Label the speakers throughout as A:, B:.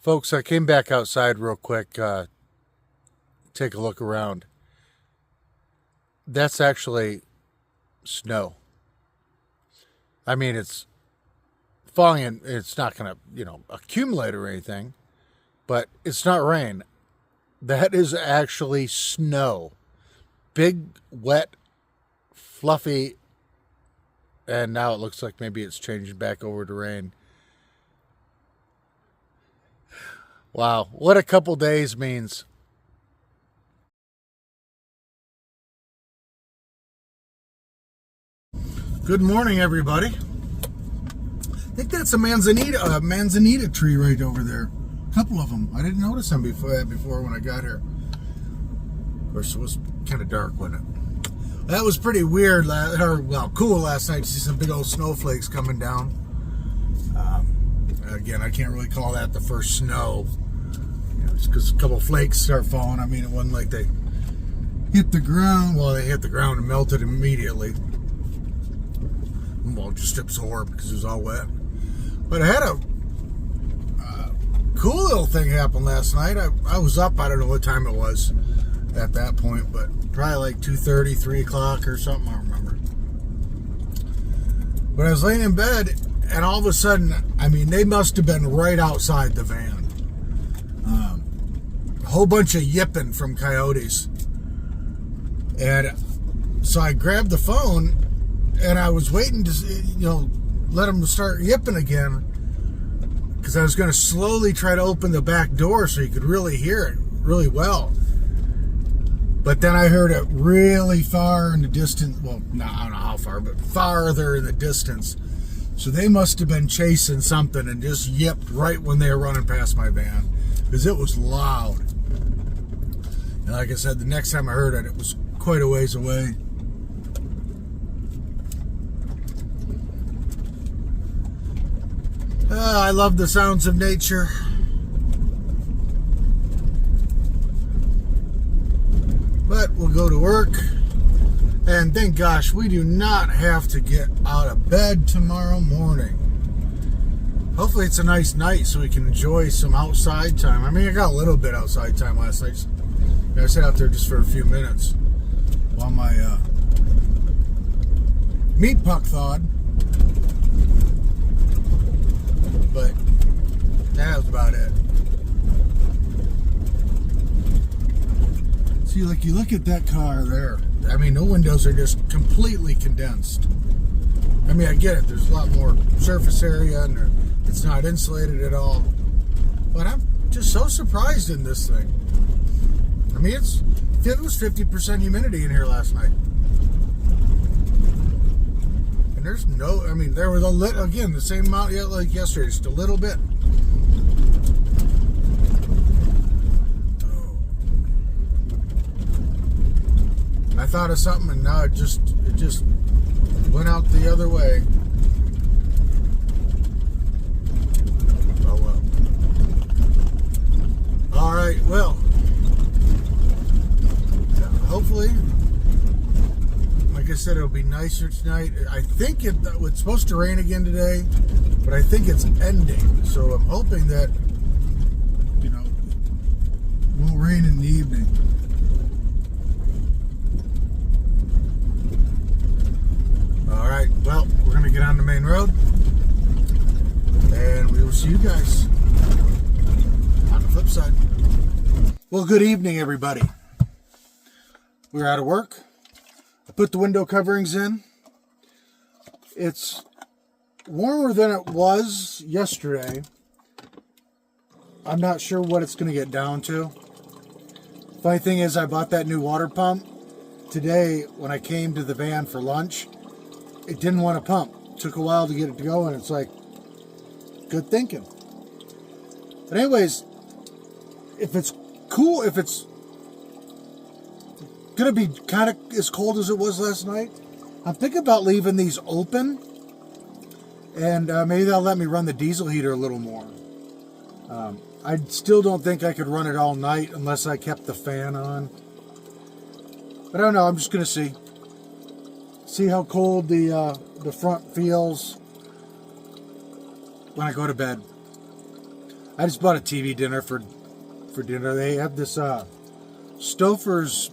A: Folks, I came back outside real quick, take a look around. That's actually snow. I mean, it's falling and it's not going to, accumulate or anything, but it's not rain. That is actually snow. Big, wet, fluffy, and now it looks like maybe it's changing back over to rain. Wow, what a couple days means. Good morning, everybody. I think that's a manzanita tree right over there. A couple of them. I didn't notice them before when I got here. Of course, it was kind of dark, wasn't it? That was pretty weird, cool last night to see some big old snowflakes coming down. Again, I can't really call that the first snow. Just because a couple flakes start falling. I mean, it wasn't like they hit the ground. Well, they hit the ground and melted immediately. Well, just absorbed because it was all wet. But I had a cool little thing happen last night. I was up, I don't know what time it was at that point, but probably like 2:30, 3 o'clock or something, I don't remember. But I was laying in bed, and all of a sudden, I mean, they must have been right outside the van. A whole bunch of yipping from coyotes. And so I grabbed the phone, and I was waiting to, let them start yipping again, because I was going to slowly try to open the back door so you could really hear it really well. But then I heard it really far in the distance. Well, no, I don't know how far, but farther in the distance. So they must have been chasing something and just yipped right when they were running past my van, because it was loud. And like I said, the next time I heard it, it was quite a ways away. I love the sounds of nature. But we'll go to work. And thank gosh, we do not have to get out of bed tomorrow morning. Hopefully it's a nice night so we can enjoy some outside time. I mean, I got a little bit outside time last night. I sat out there just for a few minutes while my meat puck thawed. But that was about it. See, like, you look at that car there. I mean, the windows are just completely condensed. I mean, I get it. There's a lot more surface area, and it's not insulated at all. But I'm just so surprised in this thing. I mean, it was 50% humidity in here last night. And there's no, I mean, there was again, the same amount like yesterday, just a little bit. Oh. I thought of something, and now it just went out the other way. Oh well. All right, well. Hopefully, like I said, it'll be nicer tonight. I think it's supposed to rain again today, but I think it's ending. So I'm hoping that, it won't rain in the evening. All right, well, we're going to get on the main road, and we will see you guys on the flip side. Well, good evening, everybody. We're out of work. I put the window coverings in. It's warmer than it was yesterday. I'm not sure what it's going to get down to. Funny thing is, I bought that new water pump. Today, when I came to the van for lunch, it didn't want to pump. It took a while to get it to go, and it's like, good thinking. But anyways, if it's going to be kind of as cold as it was last night, I'm thinking about leaving these open, and maybe they'll let me run the diesel heater a little more. I still don't think I could run it all night unless I kept the fan on. But I don't know, I'm just going to see how cold the front feels when I go to bed. I just bought a TV dinner for dinner. They have this Stouffer's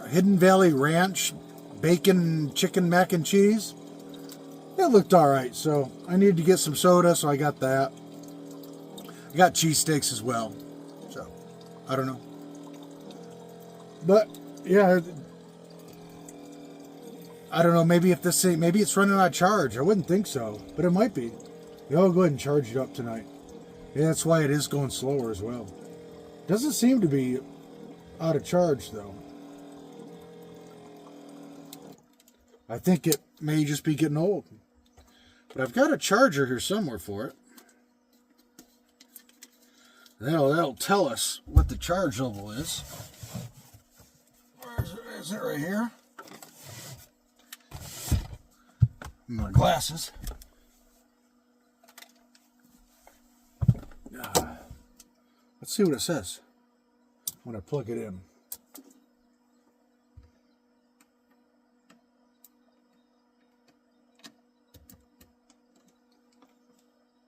A: Hidden Valley Ranch bacon chicken mac and cheese. It looked all right, so I needed to get some soda, so I got that. I got cheesesteaks as well, so I don't know. But yeah, I don't know. Maybe maybe it's running out of charge. I wouldn't think so, but it might be. Yeah, I'll go ahead and charge it up tonight. Yeah, that's why it is going slower as well. Doesn't seem to be out of charge though. I think it may just be getting old. But I've got a charger here somewhere for it. That'll tell us what the charge level is. Where is it? Is it right here? My glasses. Let's see what it says when I plug it in.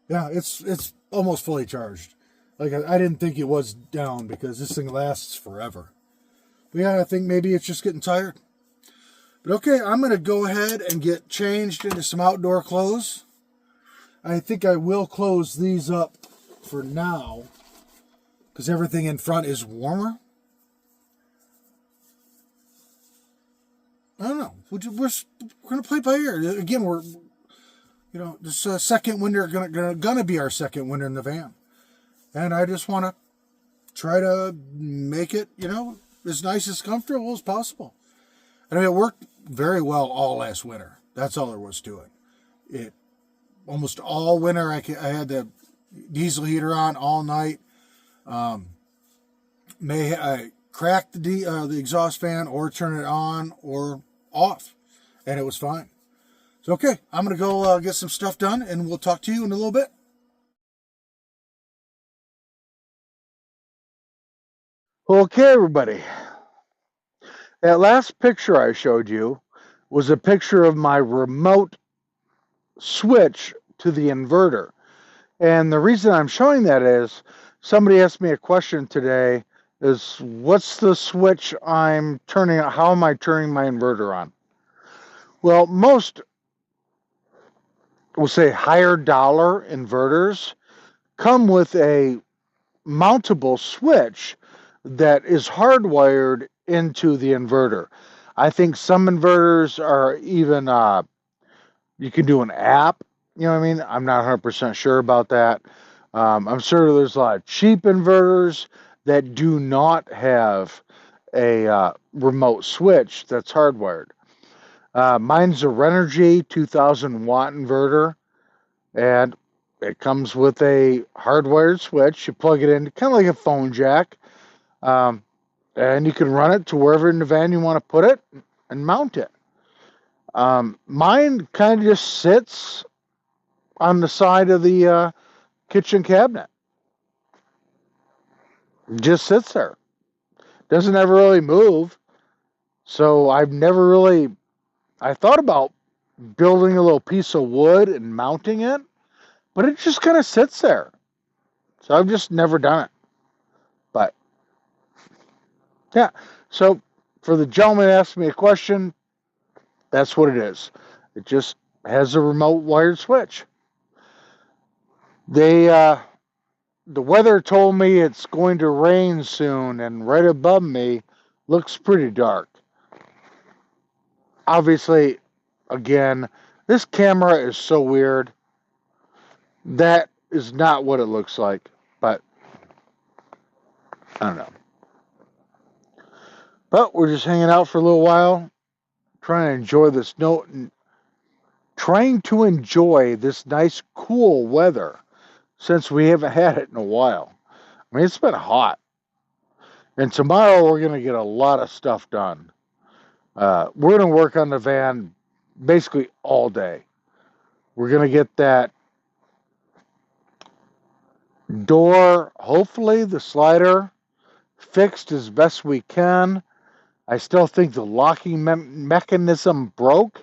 A: Yeah, it's almost fully charged. Like I didn't think it was down because this thing lasts forever. But yeah, I think maybe it's just getting tired. But okay, I'm going to go ahead and get changed into some outdoor clothes. I think I will close these up for now because everything in front is warmer. I don't know. We're going to play by ear. Again, this second winter gonna be our second winter in the van, and I just want to try to make it, as nice as comfortable as possible. I mean, it worked very well all last winter. That's all there was to it. It almost all winter I had the diesel heater on all night. I cracked the exhaust fan or turn it on or off, and it was fine. So, okay, I'm going to go get some stuff done, and we'll talk to you in a little bit. Okay, everybody. That last picture I showed you was a picture of my remote switch to the inverter. And the reason I'm showing that is somebody asked me a question today is what's the switch I'm turning on? How am I turning my inverter on? Well, most, we'll say higher dollar inverters come with a mountable switch that is hardwired into the inverter. I think some inverters are even, you can do an app, you know what I mean? I'm not 100% sure about that. I'm sure there's a lot of cheap inverters that do not have a remote switch that's hardwired. Mine's a Renogy 2000 watt inverter, and it comes with a hardwired switch. You plug it in, kind of like a phone jack, and you can run it to wherever in the van you want to put it and mount it. Mine kind of just sits on the side of the kitchen cabinet. It just sits there. Doesn't ever really move. So I've never really, I thought about building a little piece of wood and mounting it, but it just kind of sits there. So I've just never done it. But yeah, so for the gentleman that asked me a question, that's what it is. It just has a remote wired switch. The weather told me it's going to rain soon, and right above me looks pretty dark. Obviously, again, this camera is so weird. That is not what it looks like, but I don't know. But we're just hanging out for a little while, trying to enjoy this nice, cool weather since we haven't had it in a while. I mean, it's been hot. And tomorrow we're going to get a lot of stuff done. We're going to work on the van basically all day. We're going to get that door, hopefully the slider, fixed as best we can. I still think the locking mechanism broke,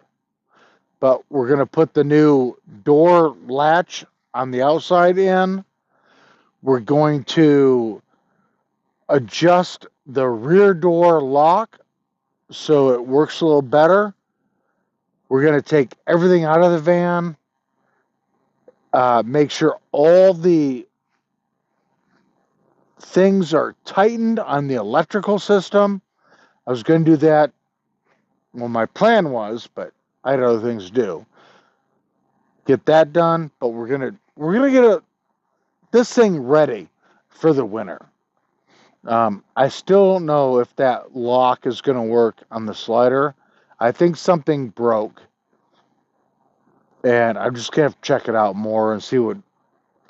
A: but we're going to put the new door latch on the outside in. We're going to adjust the rear door lock so it works a little better. We're going to take everything out of the van, make sure all the things are tightened on the electrical system. I was going to do that. Well, my plan was, but I had other things to do. Get that done, but we're gonna get this thing ready for the winter. I still don't know if that lock is going to work on the slider. I think something broke, and I'm just gonna have to check it out more and see what's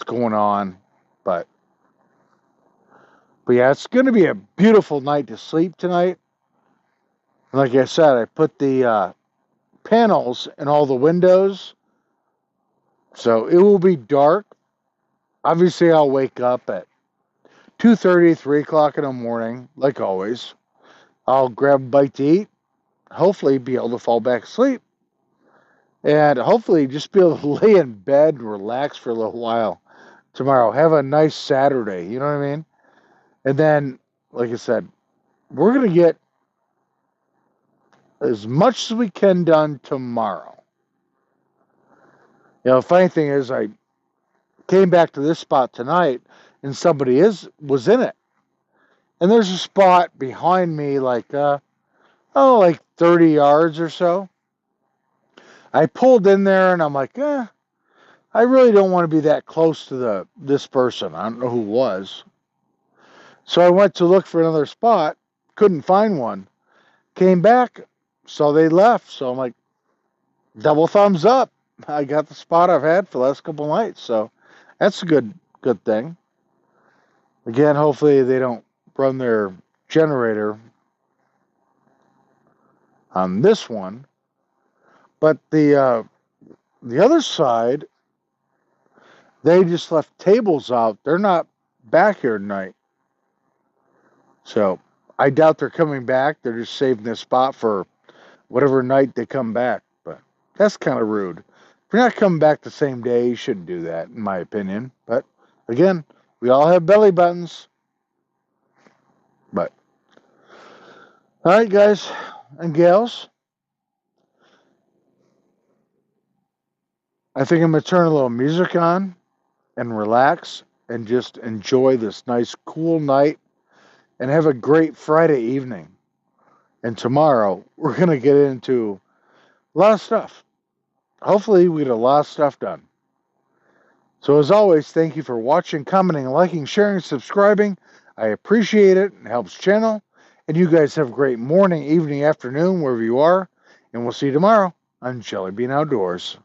A: going on. But yeah, it's going to be a beautiful night to sleep tonight. Like I said, I put the panels in all the windows, so it will be dark. Obviously, I'll wake up at 2:30, 3 o'clock in the morning, like always. I'll grab a bite to eat, hopefully be able to fall back asleep, and hopefully just be able to lay in bed and relax for a little while tomorrow. Have a nice Saturday, you know what I mean? And then, like I said, we're going to get as much as we can done tomorrow. You know, the funny thing is, I came back to this spot tonight, and somebody was in it. And there's a spot behind me, like 30 yards or so. I pulled in there, and I'm like, I really don't want to be that close to this person. I don't know who it was. So I went to look for another spot, couldn't find one. Came back, so they left. So I'm like, double thumbs up. I got the spot I've had for the last couple nights, so that's a good thing. Again, hopefully they don't run their generator on this one. But the other side, they just left tables out. They're not back here tonight. So I doubt they're coming back. They're just saving this spot for whatever night they come back. But that's kind of rude. If you're not coming back the same day, you shouldn't do that, in my opinion. But again, we all have belly buttons. But all right, guys and gals, I think I'm going to turn a little music on and relax and just enjoy this nice, cool night and have a great Friday evening. And tomorrow, we're going to get into a lot of stuff. Hopefully, we get a lot of stuff done. So as always, thank you for watching, commenting, liking, sharing, subscribing. I appreciate it. It helps channel. And you guys have a great morning, evening, afternoon, wherever you are. And we'll see you tomorrow on Jellybean Outdoors.